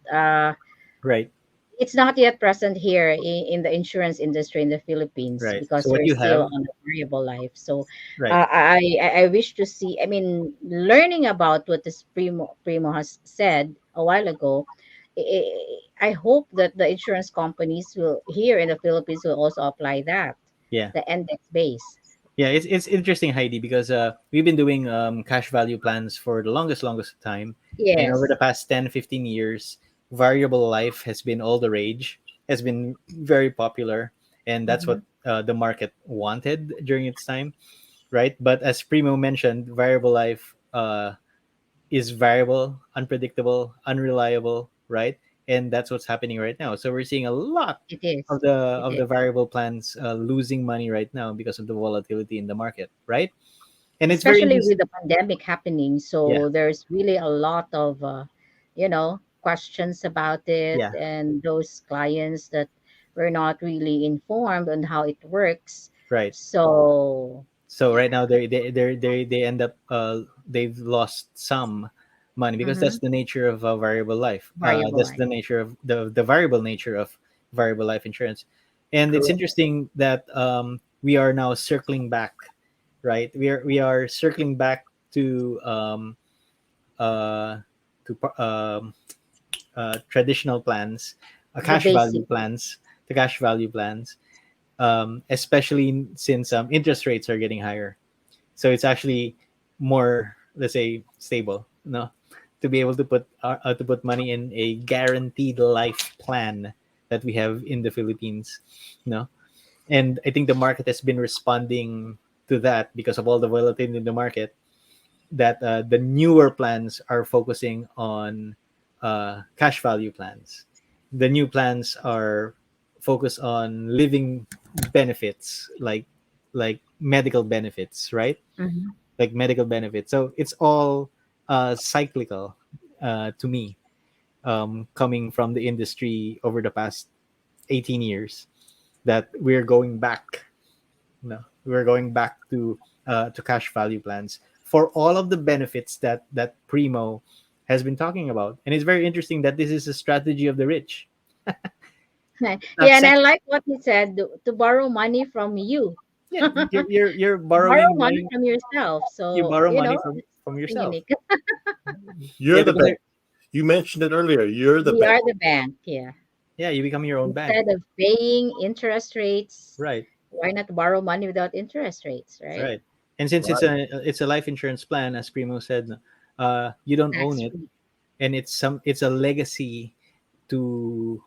C: Right,
D: it's not yet present here in the insurance industry in the Philippines
C: right. So
D: because
C: what
D: we're
C: you
D: still
C: have,
D: on the variable life. So
C: right,
D: I wish to see. I mean, learning about what this Primo has said a while ago. I hope that the insurance companies will here in the Philippines will also apply that
C: yeah.
D: the index base.
C: Yeah, it's interesting, Heidi, because we've been doing cash value plans for the longest time, and over the
D: Yes.
C: past 10, 15 years, variable life has been all the rage, has been very popular, and that's
D: Hmm.
C: what the market wanted during its time, right? But as Primo mentioned, variable life is variable, unpredictable, unreliable, right? And that's what's happening right now. So we're seeing a lot
D: It is.
C: of the
D: It
C: of
D: is.
C: the variable plans losing money right now because of the volatility in the market, right? And it's very
D: Especially
C: interesting.
D: with the pandemic happening.
C: Yeah,
D: So there's really a lot of, you know, questions about it,
C: Yeah,
D: and those clients that were not really informed on how it works.
C: right.
D: So,
C: So right now they end up they've lost some money because
D: mm-hmm,
C: that's the nature of variable life.
D: variable
C: That's
D: life.
C: the nature of the variable nature of variable life insurance. And it's
E: Correct.
C: interesting that we are now circling back, right? We are circling back to uh, traditional plans,
D: The
C: cash value
D: basic.
C: plans, the cash value plans, especially since interest rates are getting higher. So it's actually more, let's say, stable, no, to be able to put money in a guaranteed life plan that we have in the Philippines, no. And I think the market has been responding to that because of all the volatility in the market, that the newer plans are focusing on cash value plans. The new plans are focused on living benefits, like medical benefits, right?
D: Mm-hmm.
C: Like medical benefits. So it's all cyclical to me, coming from the industry over the past 18 years, that we're going back. No, we're going back to cash value plans for all of the benefits that Primo has been talking about. And it's very interesting that this is a strategy of the rich. Not
D: Yeah, and I
C: sec-
D: like what he said, to borrow money from you.
C: yeah, you're
D: Borrow
C: borrowing
D: money
C: money.
D: from yourself.
C: You
D: So,
C: borrow
D: you
C: money
D: know,
C: from
D: something
C: yourself.
D: unique.
E: You're
C: Yeah,
E: the
C: because
E: bank. You mentioned it earlier. You're the
D: We
E: bank.
D: are the bank, yeah.
C: yeah, you become your own bank,
D: Instead of paying interest rates,
C: right?
D: why not borrow money without interest rates, right?
C: Right. And since
E: Right.
C: it's a life insurance plan, as Primo said, you don't own
D: Tax
C: it,
D: free.
C: and it's a legacy to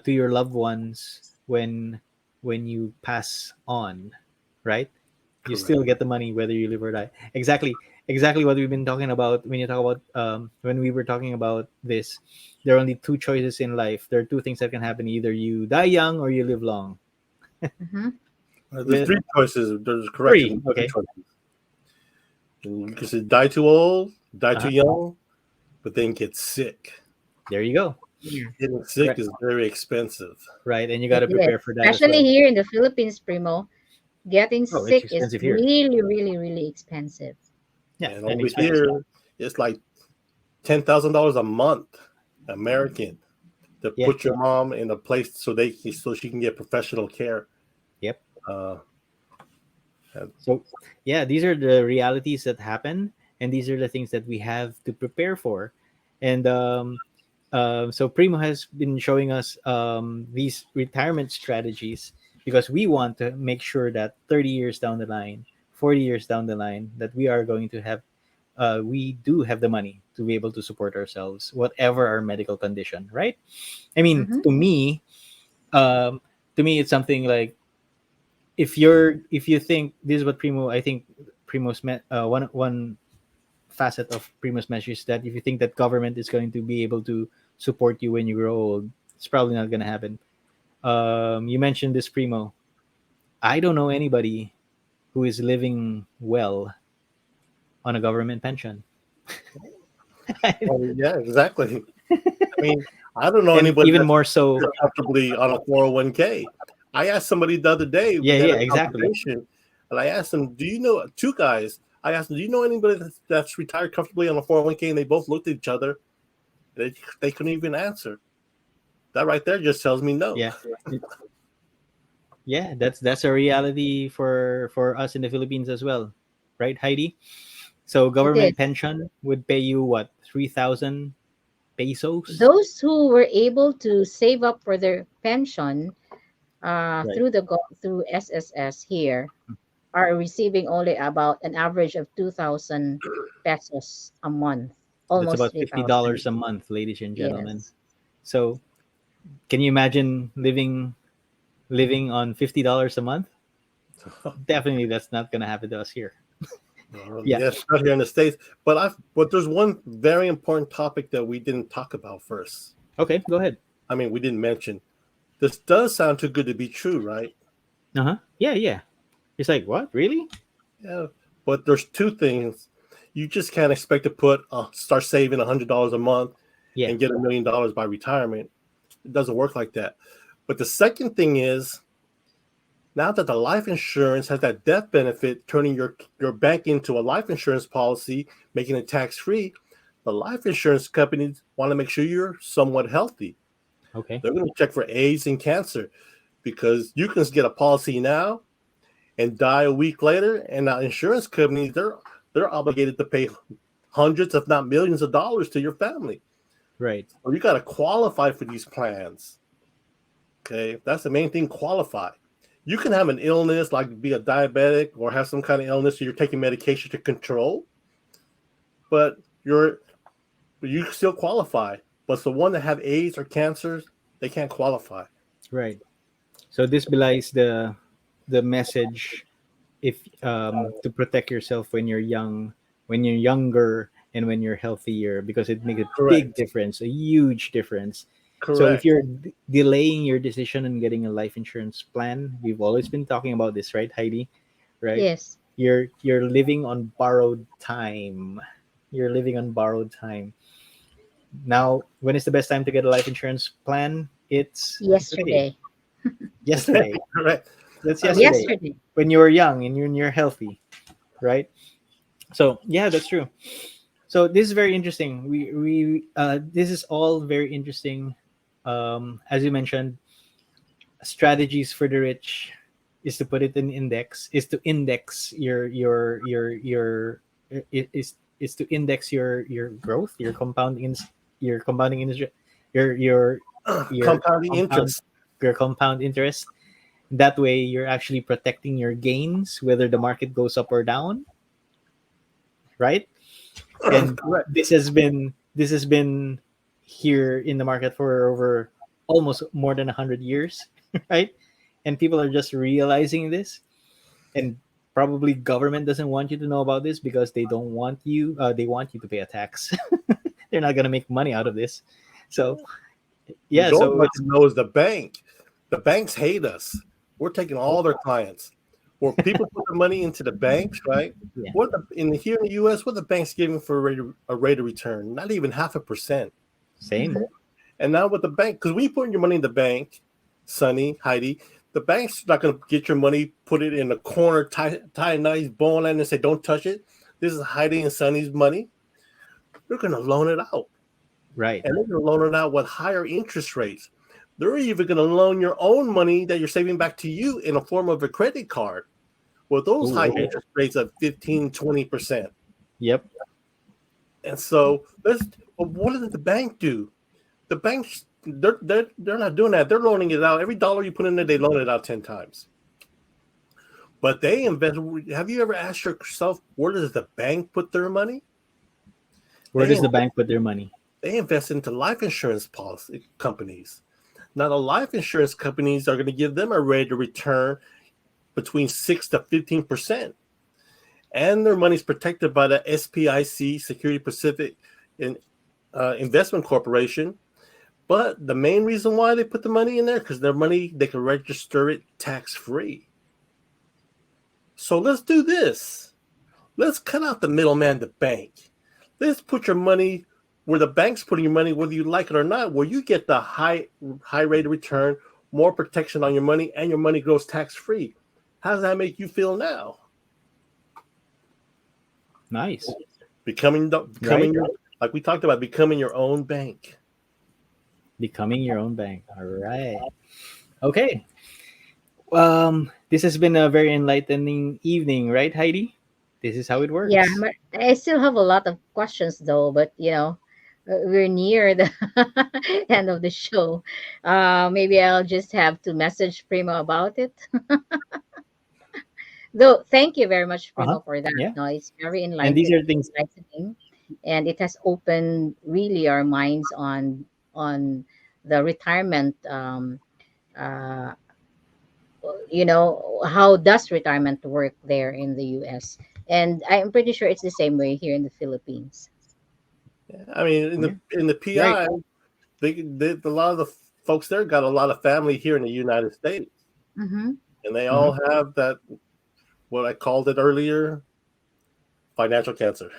C: your loved ones when you pass on, right? You
E: Correct.
C: still get the money whether you live or die. Exactly what we've been talking about when you talk about when we were talking about this. There are only two choices in life. There are two things that can happen: either you die young or you live long.
D: Mm-hmm.
E: There's
C: With
E: three choices. There's
C: three,
E: correction. Three
C: okay.
E: choices. And you can say die too old, die too
C: Uh-huh.
E: young, but then get sick.
C: There you go.
D: Yes,
E: Getting sick
C: Right,
E: is very expensive.
C: right, and you got
D: it
C: to
D: is.
C: prepare for that as
D: Especially
C: well.
D: here in the Philippines, Primo, getting
C: Oh, it's
D: sick is
C: expensive here.
D: really, really, really expensive.
C: Yeah,
E: And
C: and
E: over
C: expensive.
E: here, it's like $10,000 a month, American, to
C: Yeah.
E: put your mom in a place so she can get professional care.
C: Yep.
E: Uh, and
C: So, yeah, these are the realities that happen, and these are the things that we have to prepare for. And so Primo has been showing us these retirement strategies because we want to make sure that 30 years down the line, 40 years down the line, that we do have the money to be able to support ourselves, whatever our medical condition, right? I mean,
D: Mm-hmm.
C: um, to me, it's something like, if you think this is what Primo, I think one facet of Primo's message is that if you think that government is going to be able to support you when you grow old, it's probably not going to happen. You mentioned this, Primo. I don't know anybody who is living well on a government pension.
E: yeah, exactly. I mean, I don't know
C: And
E: anybody
C: even
E: that's
C: more so,
E: comfortably on a 401k. I asked somebody the other day, we
C: yeah,
E: had
C: yeah,
E: a
C: exactly.
E: conversation, and I asked them, do you know two guys? I asked them, do you know anybody that's retired comfortably on a 401k? And they both looked at each other. They couldn't even answer. That right there just tells me no.
C: Yeah. Yeah, that's a reality for us in the Philippines as well, right, Heidi? So
D: It
C: government
D: is.
C: pension would pay you what, 3,000 pesos?
D: Those who were able to save up for their pension
C: Right.
D: through SSS here are receiving only about an average of 2,000 pesos a month,
C: That's
D: almost
C: about
D: 3,000.
C: $50 a month, ladies and gentlemen.
D: Yes.
C: So can you imagine living on $50 a month? Definitely that's not gonna happen to us here. Yeah.
E: Yes, not here in the States. But there's one very important topic that we didn't talk about first.
C: Okay, go ahead.
E: I mean, we didn't mention. This does sound too good to be true, right?
C: Uh-huh. Yeah, yeah. It's like, what? Really?
E: Yeah. But there's two things. You just can't expect to start saving $100 a month
C: Yeah.
E: and get $1 million by retirement. It doesn't work like that. But the second thing is, now that the life insurance has that death benefit, turning your bank into a life insurance policy, making it tax-free, the life insurance companies want to make sure you're somewhat healthy.
C: Okay.
E: They're going to check for AIDS and cancer, because you can get a policy now and die a week later, and the insurance companies, they're obligated to pay hundreds, if not millions of dollars to your family.
C: Right.
E: So you got to qualify for these plans. Okay, that's the main thing, qualify. You can have an illness, like be a diabetic or have some kind of illness, so you're taking medication to control, but you still qualify. But the one that have AIDS or cancers, they can't qualify.
C: Right. So this belies the message, if to protect yourself when you're young, when you're younger, and when you're healthier, because it makes a big
E: Correct.
C: difference, a huge difference. So if
E: Correct.
C: you're delaying your decision on getting a life insurance plan, we've always been talking about this, right, Heidi? Right?
D: Yes.
C: You're living on borrowed time. You're living on borrowed time. Now, when is the best time to get a life insurance plan? It's today.
D: Yesterday.
C: Yesterday.
E: Correct.
C: That's
E: I mean,
C: yesterday.
D: Yesterday.
C: When you were young and you're healthy, right? So yeah, that's true. So this is very interesting. We this is all very interesting. As you mentioned, strategies for the rich is to put it in index, is to index is to index your growth, your compounding interest, your your
E: compounding
C: compound
E: interest.
C: your compound interest. That way, you're actually protecting your gains, whether the market goes up or down, right? And
E: Correct.
C: this has been here in the market for over almost more than 100 years, right? And people are just realizing this, and probably government doesn't want you to know about this because they don't want you. They want you to pay a tax. They're not gonna make money out of this. So
E: You
C: yeah,
E: don't
C: so
E: want
C: it's
E: to know is the bank. The banks hate us. We're taking all their clients. Or people put the money into the banks, right?
C: yeah,
E: Here in the U.S., what the banks giving for a rate of return? Not even 0.5%.
C: same.
D: Mhm.
E: And now with the bank, because when you put your money in the bank, Sonny, Heidi, the bank's not going to get your money, put it in a corner, tie a nice bow on it, and say, "Don't touch it. This is Heidi and Sonny's money." They're going to loan it out,
C: Right.
E: and they're going to loan it out with higher interest rates. They're even going to loan your own money that you're saving back to you in a form of a credit card with those
C: Ooh,
E: high
C: okay.
E: interest rates of 15, 20%.
C: Yep.
E: And so what does the bank do? The banks, they're not doing that. They're loaning it out. Every dollar you put in there, they loan it out 10 times. But they invest. Have you ever asked yourself, where does the bank put their money?
C: Where
E: They
C: does the bank put their money?
E: they invest into life insurance policy companies. Now, the life insurance companies are going to give them a rate of return between 6 to 15%. And their money is protected by the SPIC, Security Pacific Investment Corporation. But the main reason why they put the money in there, because their money, they can register it tax-free. So let's do this. Let's cut out the middleman, the bank. Let's put your money where the bank's putting your money, whether you like it or not, where you get the high rate of return, more protection on your money, and your money grows tax-free. How does that make you feel now?
C: Nice.
E: Becoming
C: Right.
E: like we talked about, becoming your own bank.
C: Becoming your own bank. All right. Okay. This has been a very enlightening evening, right, Heidi? This is how it
D: Yeah,
C: works.
D: I still have a lot of questions though, but we're near the end of the show. Maybe I'll just have to message Primo about it. Though, thank you very much,
C: Uh huh.
D: Primo, for that.
C: Yeah.
D: No, it's very
C: And these are things.
D: enlightening, and it has opened really our minds on the retirement. Uh, how does retirement work there in the U.S. And I'm pretty sure it's the same way here in the Philippines.
E: I mean,
C: Yeah.
E: in the
C: Right.
E: PI, a lot of the folks there got a lot of family here in the United States,
D: Mm-hmm.
E: and they
C: Hmm.
E: all have that, what I called it earlier, financial cancer.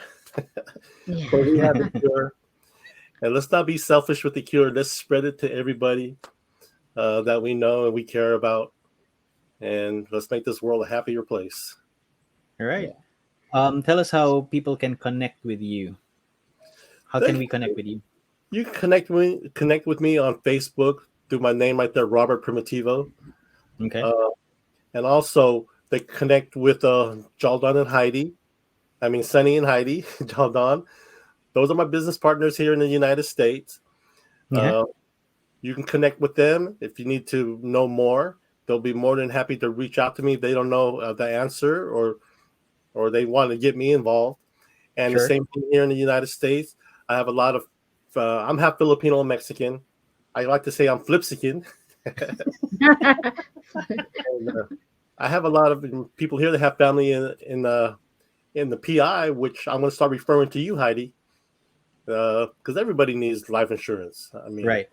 D: Yeah.
E: So we have it here, And let's not be selfish with the cure. Let's spread it to everybody that we know and we care about. And let's make this world a happier place.
C: All right.
D: Yeah.
C: Tell us how people can connect with you. How can
E: They,
C: we connect with you?
E: you can connect with me on Facebook through my name right there, Robert Primitivo.
C: Okay.
E: Uh, and also they connect with Jaldon and Haydee. I mean Sonny and Haydee, Jaldon. Those are my business partners here in the United States.
C: Yeah.
E: Uh, you can connect with them if you need to know more. They'll be more than happy to reach out to me if they don't know the answer or they want to get me involved. And the
C: Sure.
E: same thing here in the United States. I have a lot of. I'm half Filipino and Mexican. I like to say I'm Flipsican. And, I have a lot of people here that have family in the PI, which I'm going to start referring to you, Haydee, because everybody needs life insurance. I mean,
C: Right.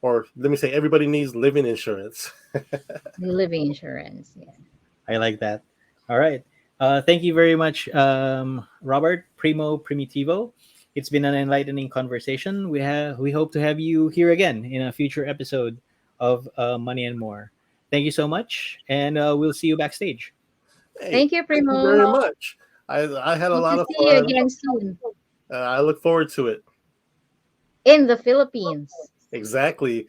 E: or let me say, everybody needs living insurance.
D: Living insurance. Yeah.
C: I like that. All right. Thank you very much, Robert Primo Primitivo. It's been an enlightening conversation. We hope to have you here again in a future episode of Money and More. Thank you so much, and we'll see you backstage.
E: Hey,
D: Thank you,
E: thank you very
D: Primo.
E: much. I had a
D: Hope to
E: lot of
D: see you
E: fun.
D: again soon
E: I look forward to it.
D: in the Philippines.
E: Exactly.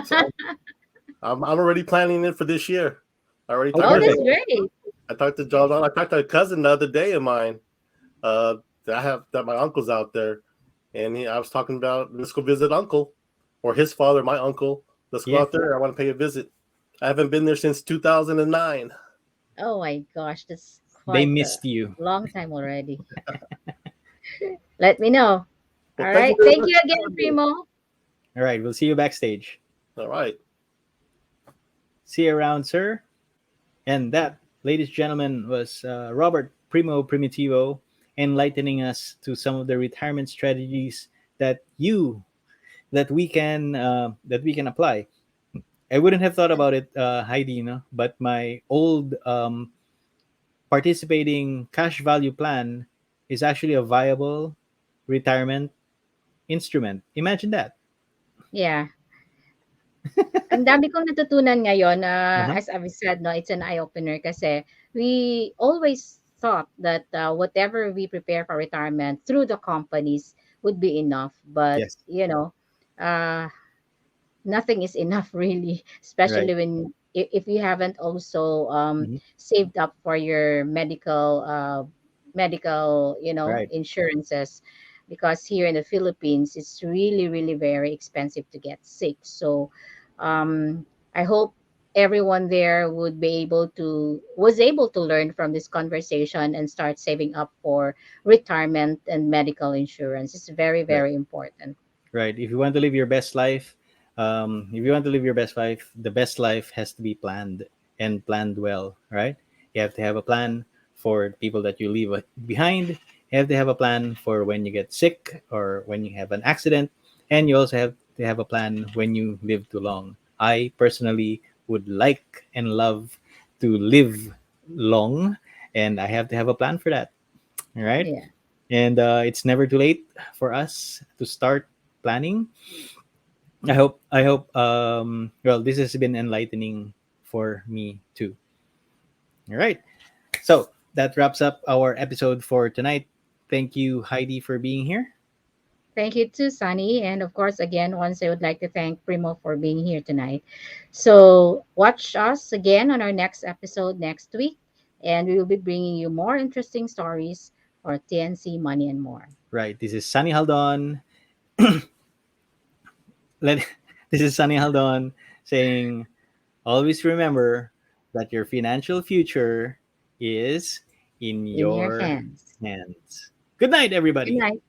E: So I'm already planning it for this year. I already
C: Oh,
E: talked
D: Oh,
E: to
D: that's
C: perfect.
D: great.
E: I talked to Jaldon. I talked to a cousin the other day of mine. That I have that my uncle's out there, and I was talking about let's go visit uncle, or his father, my uncle. Let's go
C: Yeah,
E: out there. I want to pay a visit. I haven't been there since 2009.
D: Oh my gosh, that's
C: they
D: quite a
C: missed you.
D: long time already. Let me know.
E: Well,
D: All
E: thank you
D: right.
E: very
D: Thank
E: much
D: you
E: for
D: again,
E: having me.
D: Primo.
C: All right, we'll see you backstage.
E: All right.
C: See you around, sir. And that, ladies and gentlemen, was Robert Primo Primitivo enlightening us to some of the retirement strategies that you that we can apply. I wouldn't have thought about it, Heidi, but my old participating cash value plan is actually a viable retirement instrument. Imagine that.
D: Yeah. Ang dami kong natutunan ngayon.
C: Uh-huh.
D: As I've said, no, it's an eye-opener kasi we always thought that whatever we prepare for retirement through the companies would be enough. But,
C: Yes.
D: uh, nothing is enough really,
C: Right.
D: especially when if you haven't also
C: Mhm.
D: saved up for your medical
C: Right.
D: insurances, because here in the Philippines it's really very expensive to get sick. So I hope everyone there would be able to was able to learn from this conversation and start saving up for retirement and medical insurance. It's
C: Right.
D: very important.
C: Right. If you want to live your best life, if you want to live your best life, the best life has to be planned and planned well, right? You have to have a plan for people that you leave behind. You have to have a plan for when you get sick or when you have an accident. And you also have to have a plan when you live too long. I personally would like and love to live long, and I have to have a plan for that. All right.
D: Yeah.
C: And it's never too late for us to start planning. Well, this has been enlightening for me too. All right. So that wraps up our episode for tonight. Thank you, Heidi, for being here.
D: Thank you too, Sunny. And of course, again, once I would like to thank Primo for being here tonight. So watch us again on our next episode next week, and we will be bringing you more interesting stories for TNC Money and More.
C: Right. This is Sunny Haldon. Let This is Sunny Haldon saying, always remember that your financial future is in
D: In your
C: your
D: hands.
C: hands. Good night,
D: Good
C: everybody.
D: night.